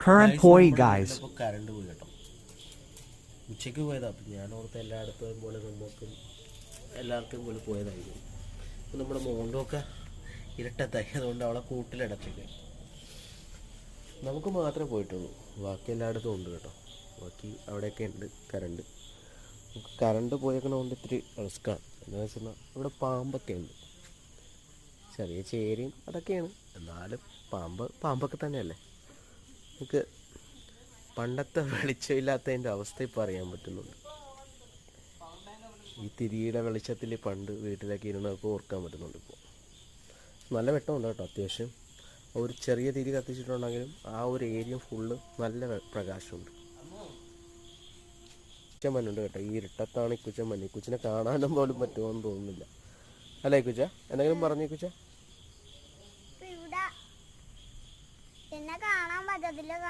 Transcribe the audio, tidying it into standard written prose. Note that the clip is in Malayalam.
Current poi guys. കറണ്ട് പോയി കേട്ടോ. ഉച്ചയ്ക്ക് പോയതാ. അപ്പം ഞാൻ ഓർത്ത് എല്ലായിടത്തും പോലെ നമുക്കും എല്ലാവർക്കും പോലെ പോയതായിരുന്നു. അപ്പം നമ്മുടെ മോണ്ടൊക്കെ ഇരട്ടത്തായി. അതുകൊണ്ട് അവളെ കൂട്ടിലടച്ചിട്ട് നമുക്ക് മാത്രമേ പോയിട്ടുള്ളൂ. ബാക്കി എല്ലായിടത്തും ഉണ്ട് കേട്ടോ. ബാക്കി അവിടെയൊക്കെ ഉണ്ട് കറണ്ട്. നമുക്ക് കറണ്ട് പോയേക്കണതുകൊണ്ട് ഇത്തിരി റിസ്ക്കാണ്. എന്താണെന്ന് വെച്ചാൽ ഇവിടെ പാമ്പൊക്കെ ഉണ്ട്. ചെറിയ ചേരിയും അതൊക്കെയാണ്. എന്നാലും പാമ്പൊക്കെ തന്നെയല്ലേ. നമുക്ക് പണ്ടത്തെ വെളിച്ചമില്ലാത്തതിൻ്റെ അവസ്ഥ ഇപ്പോൾ അറിയാൻ പറ്റുന്നുണ്ട്. ഈ തിരിയുടെ വെളിച്ചത്തിൽ പണ്ട് വീട്ടിലൊക്കെ ഇരുന്നൊക്കെ ഓർക്കാൻ പറ്റുന്നുണ്ട്. ഇപ്പോൾ നല്ല വെട്ടമുണ്ട് കേട്ടോ. അത്യാവശ്യം ഒരു ചെറിയ തിരി കത്തിച്ചിട്ടുണ്ടെങ്കിലും ആ ഒരു ഏരിയ ഫുള്ള് നല്ല പ്രകാശമുണ്ട്. കുച്ചമ്മനുണ്ട് കേട്ടോ. ഈ ഇരുട്ടത്താണ് ഈ കുച്ചമ്മൻ. ഈ കുച്ചിനെ കാണാനും പോലും പറ്റുമോയെന്ന് തോന്നുന്നില്ല. അല്ലേ കുച്ച? എന്തെങ്കിലും പറഞ്ഞേ കുച്ച? പിന്നെ കാണാൻ പറ്റത്തില്ല.